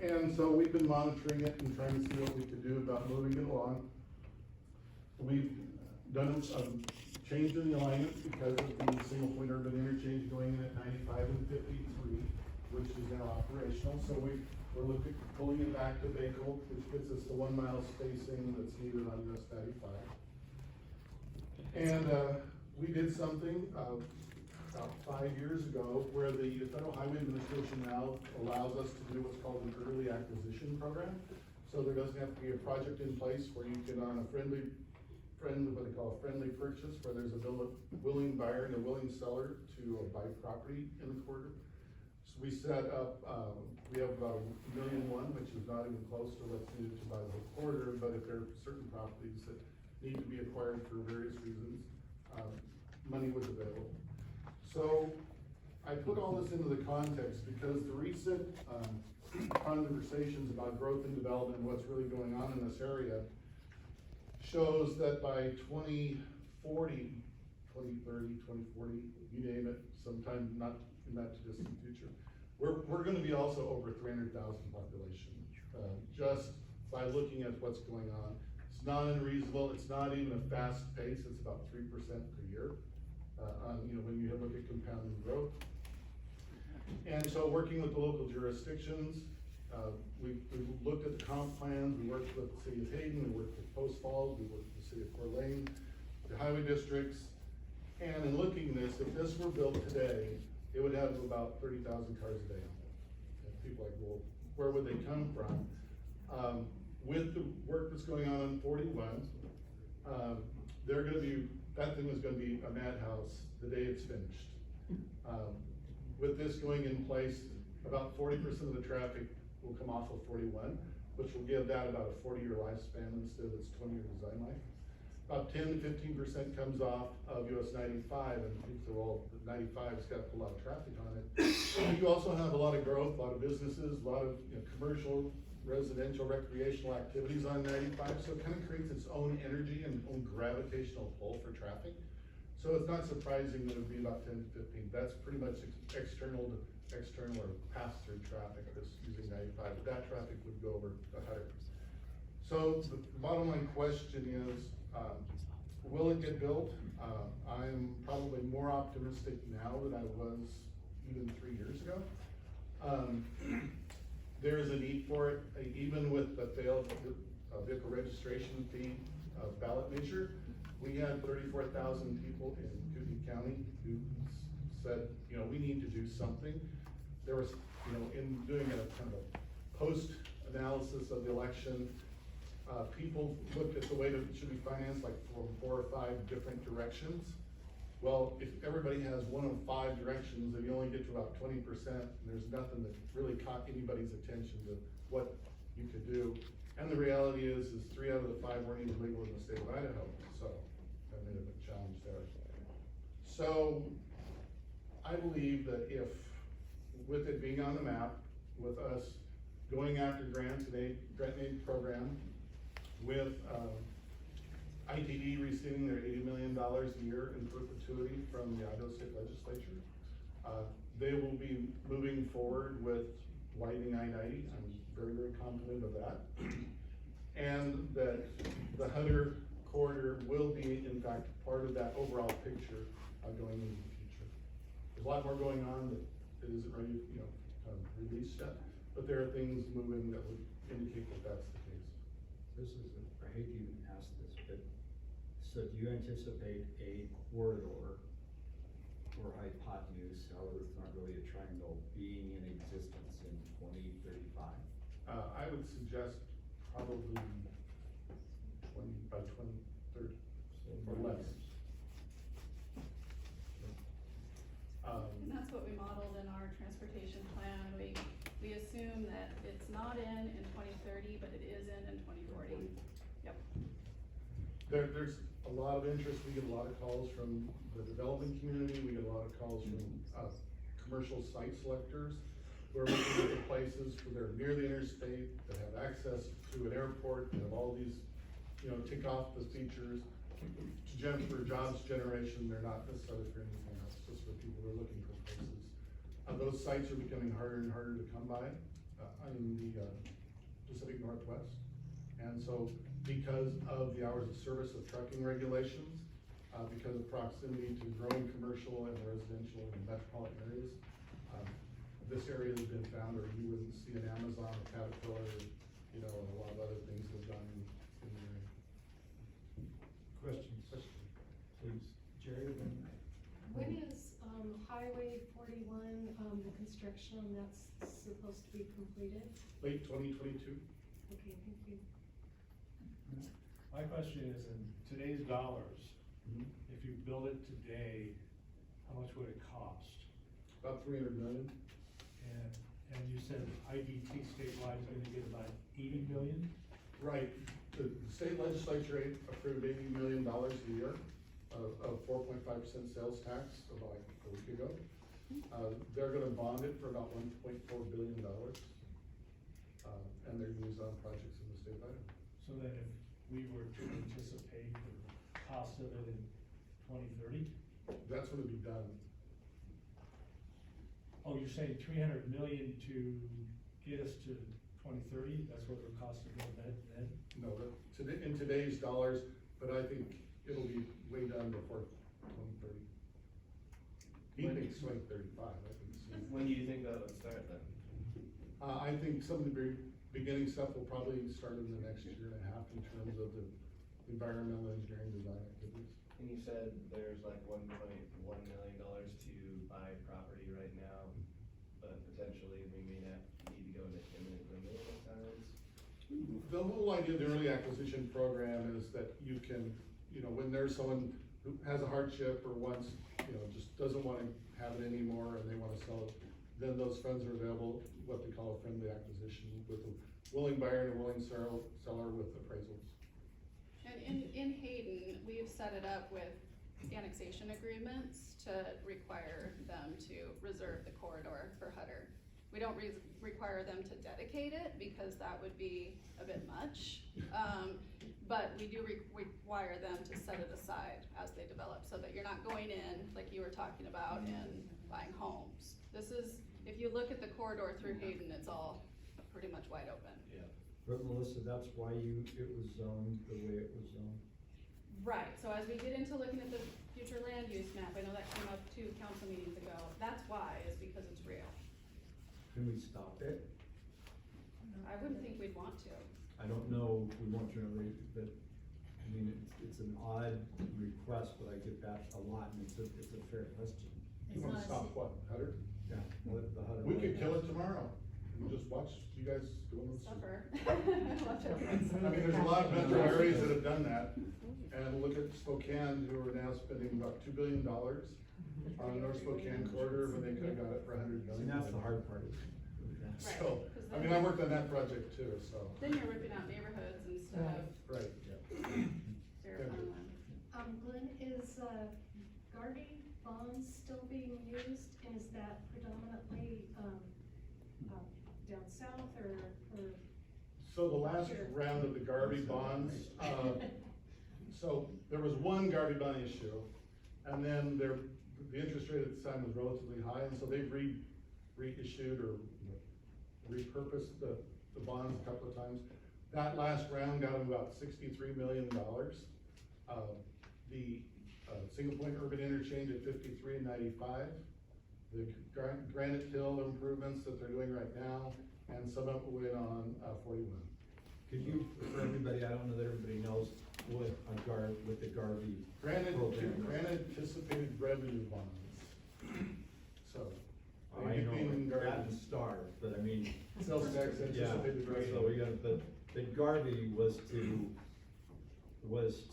And so we've been monitoring it and trying to see what we could do about moving it along. We've done a change in the alignment because of the single point urban interchange going in at 95 and 53, which is now operational. So we're looking at pulling it back to Bakel, which gets us the 1 mile spacing that's needed on US 95. And we did something about 5 years ago where the Federal Highway Administration now allows us to do what's called an early acquisition program. So there doesn't have to be a project in place where you can, on a what they call a friendly purchase, where there's a willing buyer and a willing seller to buy property in the corridor. So we set up, we have about $1.1 million, which is not even close to what's needed to buy the whole corridor, but if there are certain properties that need to be acquired for various reasons, money was available. So I put all this into the context because the recent conversations about growth and development and what's really going on in this area shows that by 2040, 2030, 2040, you name it, sometime not in that distant future, we're gonna be also over 300,000 population, just by looking at what's going on. It's not unreasonable, it's not even a fast pace, it's about 3% per year, when you look at compounding growth. And so working with the local jurisdictions, we looked at the comp plans, we worked with the city of Hayden, we worked with Post Falls, we worked with the city of Coeur d'Alene, the highway districts, and in looking at this, if this were built today, it would have about 30,000 cars a day on it. And people are like, well, where would they come from? With the work that's going on 41, that thing is gonna be a madhouse the day it's finished. With this going in place, about 40% of the traffic will come off of 41, which will give that about a 40-year lifespan instead of its 20-year design life. About 10 to 15% comes off of US 95, and people say, well, 95's got a lot of traffic on it. You also have a lot of growth, a lot of businesses, a lot of commercial, residential, recreational activities on 95, so it kind of creates its own energy and own gravitational pull for traffic. So it's not surprising that it would be about 10 to 15. That's pretty much external or pass-through traffic that's using 95, but that traffic would go over 100. So the bottom line question is, will it get built? I'm probably more optimistic now than I was even 3 years ago. There is a need for it, even with the failed vehicle registration fee ballot measure. We had 34,000 people in Coogee County who said, we need to do something. There was, in doing a kind of a post-analysis of the election, people looked at the way that it should be financed like from 4 or 5 different directions. Well, if everybody has 1 of 5 directions, then you only get to about 20%, and there's nothing that really caught anybody's attention to what you could do. And the reality is 3 out of the 5 weren't even legal in the state of Idaho, so that made a big challenge there. So I believe that if, with it being on the map, with us going after grant aid program, with ITD receiving their $80 million a year in perpetuity from the Idaho State Legislature, they will be moving forward with widening I-90. I'm very, very confident of that. And that the Hunter corridor will be, in fact, part of that overall picture going into the future. There's a lot more going on that isn't ready, released yet, but there are things moving that would indicate that that's the case. I hate to even ask this, but so do you anticipate a corridor or hypotenuse, however it's not really a triangle, being in existence in 2035? I would suggest probably by 2030 or less. And that's what we modeled in our transportation plan. We assume that it's not in 2030, but it is in 2040. Yep. There's a lot of interest. We get a lot of calls from the development community. We get a lot of calls from commercial site selectors who are looking at places where they're near the interstate, that have access to an airport, that have all these, tick off the features. For jobs generation, they're not necessarily for anything else, just for people who are looking for places. Those sites are becoming harder and harder to come by. in the Pacific Northwest. And so because of the hours of service of trucking regulations, because of proximity to growing commercial and residential and metropolitan areas, this area has been found, or you wouldn't see an Amazon, a Caterpillar, you know, and a lot of other things that have gone in the area. Questions? Please, Jerry, then. When is, Highway 41, the construction on that's supposed to be completed? Late 2022. Okay, thank you. My question is, in today's dollars, if you build it today, how much would it cost? About 300 million. And you said IDT statewide is gonna get about 80 million? Right, the state legislature approved $80 million a year of 4.5% sales tax about a week ago. They're gonna bond it for about $1.4 billion. And they're used on projects in the state of Idaho. So that if we were to anticipate the cost of it in 2030? That's when it'd be done. Oh, you're saying 300 million to get us to 2030? That's what it would cost to build that then? No, in today's dollars, but I think it'll be way done before 2030. He thinks 2035, I think. So. When do you think that would start then? I think some of the beginning stuff will probably start in the next year and a half in terms of the environmental engineering design activities. And you said there's like $1.1 million to buy property right now, but potentially we may not need to go into eminent domain at times. The whole idea of the early acquisition program is that you can, you know, when there's someone who has a hardship or wants, you know, just doesn't wanna have it anymore and they wanna sell it, then those funds are available, what they call a friendly acquisition, with a willing buyer and a willing seller with appraisals. And in Hayden, we've set it up with annexation agreements to require them to reserve the corridor for Hutter. We don't require them to dedicate it because that would be a bit much. But we do require them to set it aside as they develop so that you're not going in, like you were talking about, and buying homes. This is, if you look at the corridor through Hayden, it's all pretty much wide open. Yeah. But Melissa, that's why it was zoned the way it was zoned? Right, so as we get into looking at the future land use map, I know that came up 2 council meetings ago, that's why, is because it's real. Can we stop it? I wouldn't think we'd want to. I don't know if we want to, but, I mean, it's an odd request, but I get that a lot, and it's a fair question. You wanna stop what, Hutter? Yeah, what the Hutter. We could kill it tomorrow and just watch you guys doing this. Suffer. I mean, there's a lot of metro areas that have done that, and look at Spokane, who are now spending about $2 billion on the North Spokane corridor, when they could've got it for $100 million. And that's the hard part. So, I mean, I worked on that project too, so. Then you're ripping out neighborhoods instead of Right. their farmland. Glenn, is, Garvey bonds still being used, and is that predominantly, down south or? So the last round of the Garvey bonds, so there was one Garvey bond issue, and then the interest rate at the time was relatively high, and so they've reissued or repurposed the bonds a couple of times. That last round got them about $63 million. The Single Point Urban Interchange at 53 and 95, the Granite Hill improvements that they're doing right now, and some of it will win on 41. Could you, for everybody, I don't know that everybody knows what the Garvey Granted program is. anticipated revenue bonds. So. I know anything that Garvey- and STAR, but I mean. Sales tax Yeah, anticipated so we revenue. got, the Garvey was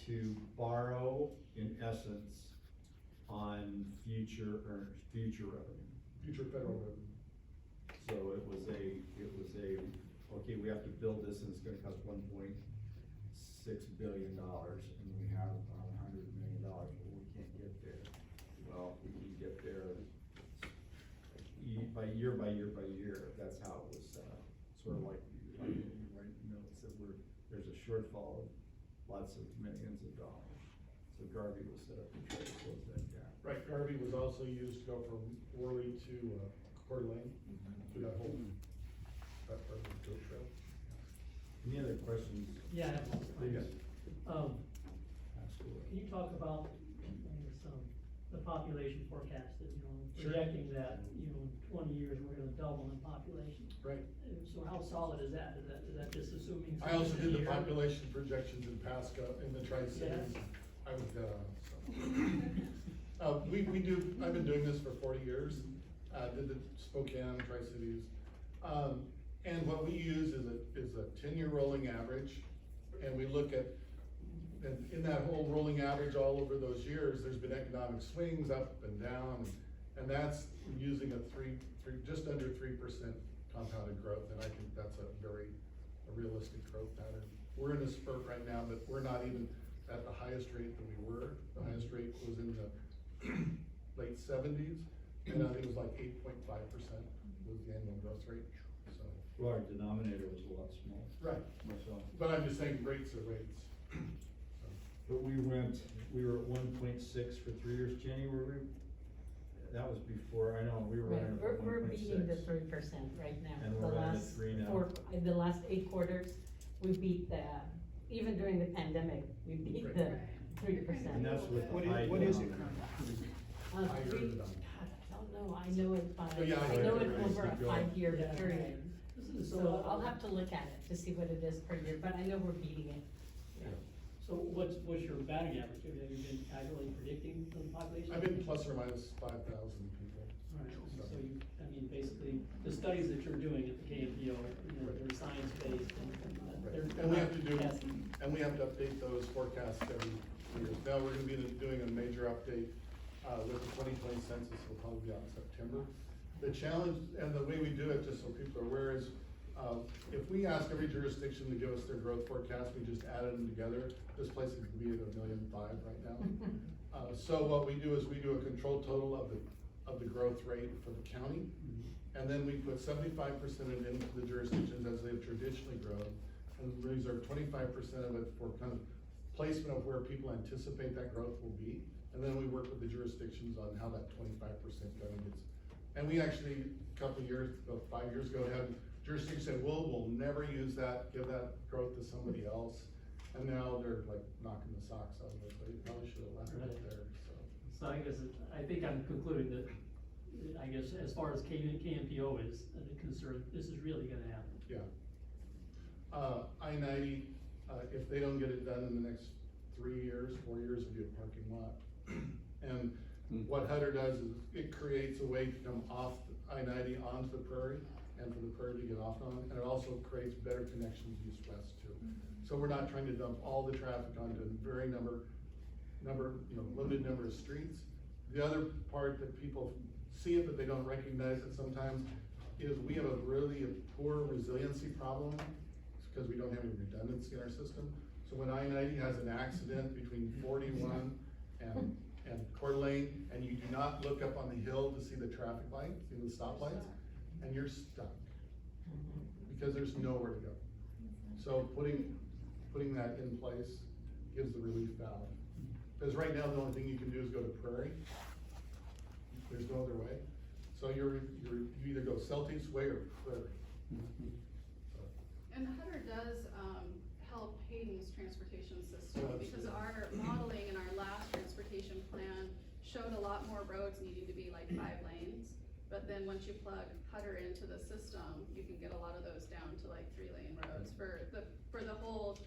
to borrow, in essence, on future revenue. Future federal revenue. So it was a, okay, we have to build this and it's gonna cost $1.6 billion, and we have $100 million, but we can't get there. Well, we can get there by year by year by year, that's how it was set up. Sort of like, you know, it said there's a shortfall of lots of millions of dollars. So Garvey was set up to try to close that gap. Right, Garvey was also used to go from Worley to Coeur d'Alene, through that whole that part of the goat trail. Any other questions? Yeah, I have one. Yes. Absolutely. Can you talk about, I guess, the population forecast, that, Sure. projecting that, in 20 years, we're gonna double in population? Right. So how solid is that? Is that just assuming? I also did the year? population projections in Pasco, in the Tri-Cities. I was dead on, so. I've been doing this for 40 years, did the Spokane, Tri-Cities. And what we use is a 10-year rolling average, and we look at, and in that whole rolling average all over those years, there's been economic swings up and down, and that's using just under 3% compounded growth, and I think that's a realistic growth pattern. We're in a spurt right now, but we're not even at the highest rate that we were. The highest rate was in the late 70s, and I think it was like 8.5% was the annual growth rate, so. Well, our denominator was a lot smaller. Right, So, but I'm just saying rates are rates. So, but we were at 1.6 for 3 years. Jenny, were we? That was before, I know, we were Right, running we're, at we're beating the 1.6. 3% right now. And The we're at last 3 now. in the last 8 quarters, we beat even during the pandemic, we beat Right. the 3%. And that's with the What high is- what is it denominator. I heard Three, it God, on. I don't know, I know it by, Oh, yeah, I I heard know it. it over a Keep going. 5-year Yeah. period. So, So I'll have to look at it to see what it is per year, but I know we're beating it. So what's your batting average? Have you been accurately predicting the population? I've been plus or minus 5,000 people. Right, so you, I mean, basically, the studies that you're doing at the KMPO, they're science-based and they're. And we have to do, guessing. and we have to update those forecasts every year. Now, we're gonna be doing a major update, with the 2020 census, will probably be out in September. The challenge, and the way we do it, just so people are aware, is, if we ask every jurisdiction to give us their growth forecast, we just added them together, this place could be at 1.5 million right now. So what we do is we do a control total of the growth rate for the county. And then we put 75% of it into the jurisdictions as they've traditionally grown, and reserve 25% of it for kind of placement of where people anticipate that growth will be. And then we work with the jurisdictions on how that 25% kind of gets. And we actually, a couple of years, about 5 years ago, had jurisdictions say, we'll never use that, give that growth to somebody else. And now they're like knocking the socks out of it, they probably should have left it there, so. So I guess, I think I'm concluding that, I guess, as far as KMPO is concerned, this is really gonna happen. Yeah. I-90, if they don't get it done in the next 3 years, 4 years, it'll be a parking lot. And what Hutter does is it creates a way to come off I-90 onto the prairie, and for the prairie to get off on, and it also creates better connections east-west too. So we're not trying to dump all the traffic onto a very limited number of streets. The other part that people see it, but they don't recognize it sometimes, is we have a really poor resiliency problem, because we don't have any redundancy in our system. So when I-90 has an accident between 41 and Coeur d'Alene, and you do not look up on the hill to see the traffic lights, see the stoplights, and you're stuck, because there's nowhere to go. So putting that in place gives the relief valve. Because right now, the only thing you can do is go to Prairie. There's no other way. So you either go Celtics Way or Prairie. And Hutter does, help Hayden's transportation system, Oh, because absolutely. our modeling in our last transportation plan showed a lot more roads needing to be like 5 lanes. But then once you plug Hutter into the system, you can get a lot of those down to like 3-lane roads for the whole,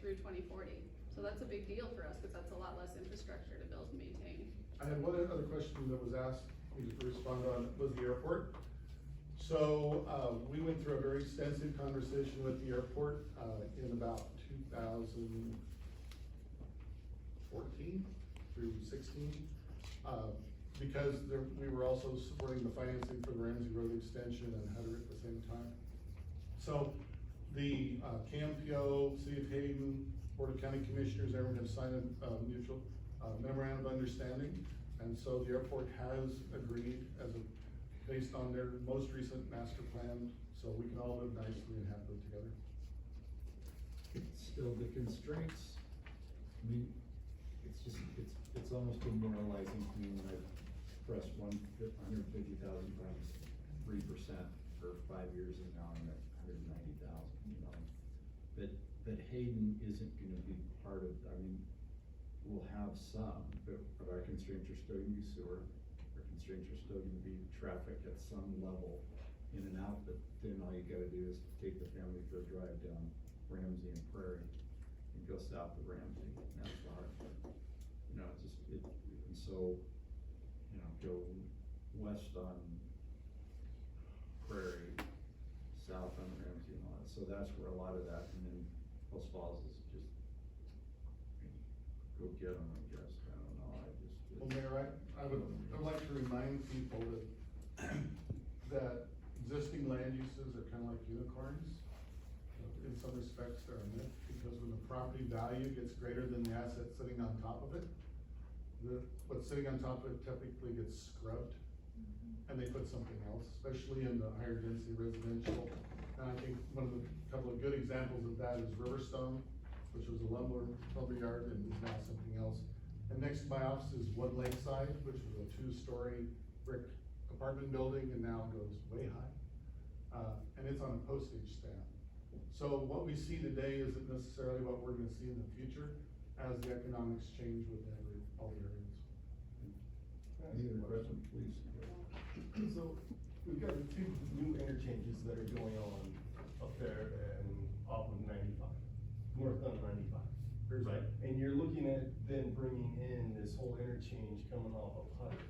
through 2040. So that's a big deal for us, cause that's a lot less infrastructure to build and maintain. I had one other question that was asked, we just responded on, was the airport. So, we went through a very extensive conversation with the airport, in about 2014 through 16. Because we were also supporting the financing for the Ramsey Road extension and Hutter at the same time. So, the, KMPO, City of Hayden, Board of County Commissioners, everyone have signed a mutual, memorandum of understanding. And so the airport has agreed based on their most recent master plan, so we can all live nicely and happily together. Still the constraints, I mean, it's almost demoralizing to me when I press 150,000 times 3% for 5 years, and now I'm at 190,000, you know? But Hayden isn't gonna be part of, I mean, we'll have some, but our constraints are still gonna be sewer. Our constraints are still gonna be traffic at some level in and out, but then all you gotta do is take the family for a drive down Ramsey and Prairie and go south of Ramsey, and that's the hard part. You know, and so, you know, go west on Prairie, south on Ramsey and all that, so that's where a lot of that, and then Post Falls is just, go get them, I guess, I don't know, Well, Mayor, I'd like to remind people that existing land uses are kind of like unicorns. In some respects, they're a myth, because when the property value gets greater than the asset sitting on top of it, what's sitting on top of it typically gets scrubbed, and they put something else, especially in the higher density residential. And I think couple of good examples of that is Riverstone, which was a lumber yard and is now something else. And next to my office is One Lakeside, which was a 2-story brick apartment building and now goes way high. And it's on a postage stamp. So what we see today isn't necessarily what we're gonna see in the future as the economics change within all the areas. Any other question, please? So, we've got 2 new interchanges that are going on up there and off of 95, north on 95. Right, and you're looking at then bringing in this whole interchange coming off of Hutter,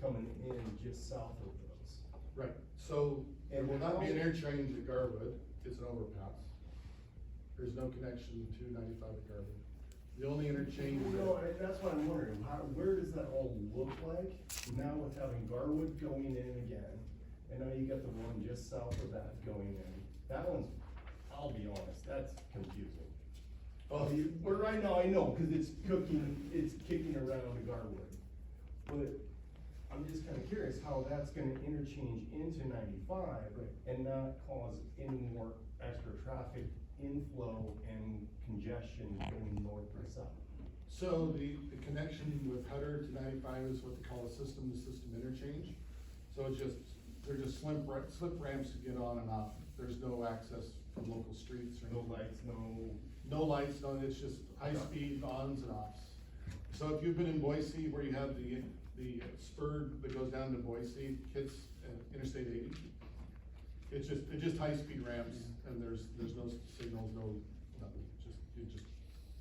coming in just south of those. Right, so there And will not be an how- interchange at Garwood, it's an overpass. There's no connection to 95 at Garwood. The only interchange No, that, that's what I'm wondering, where does that all look like now with having Garwood going in again? And now you got the one just south of that going in, that one's, I'll be honest, that's confusing. well, Well, right now I know, cause it's kicking around the Garwood. But I'm just kinda curious how that's gonna interchange into 95 and not cause any more extra traffic inflow and congestion going north or south. so the connection with Hutter to 95 is what they call a system-to-system interchange. So it's just, they're just slip ramps to get on and off. There's no access from local streets or No anything. lights, No lights, no, it's just high-speed ons and offs. So if you've been in Boise where you have the spur that goes down to Boise, hits Interstate 80, it's just high-speed ramps, and there's no signals, no, nothing, you just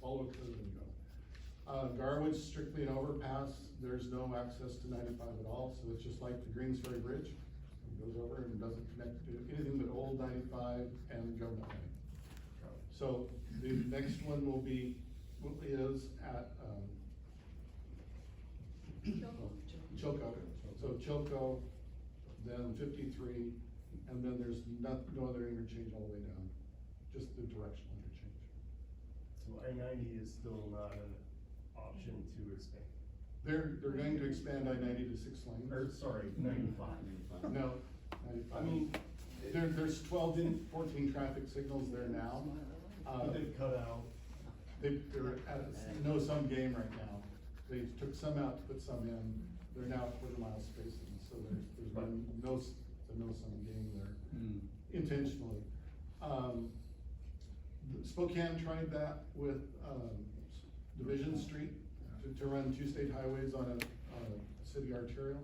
follow a curve and go. Garwood's strictly an overpass, there's no access to 95 at all, so it's just like the Greens Ferry Bridge. It goes over and doesn't connect to anything but old 95 and government land. So the next one will be, is at, Chilco. So Chilco, then 53, and then there's no other interchange all the way down, just the directional interchange. So I-90 is still not an option to expand. They're going to expand I-90 to 6 lanes. Or, sorry, 95. No, 95. I mean, There's 12 and 14 traffic signals there now. but they've cut out. They're at a no-sum game right now. They took some out to put some in. They're now at quarter-mile spacing, so there's been it's a no-sum game there intentionally. Spokane tried that with, Division Street to run 2 state highways on a city arterial.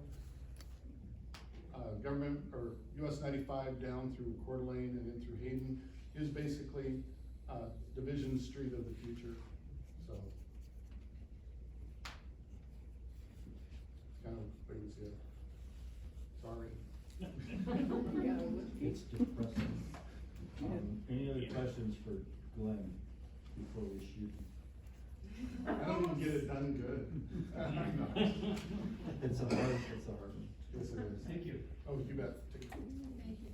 Government, or US 95 down through Coeur d'Alene and in through Hayden is basically, Division Street of the future, so. Kind of way we see it. Sorry. It's depressing. Any other questions for Glenn before we shoot? I don't even get it done good. It's a hard one. Yes, it is. Thank you. Oh, you bet. Take care. Thank you.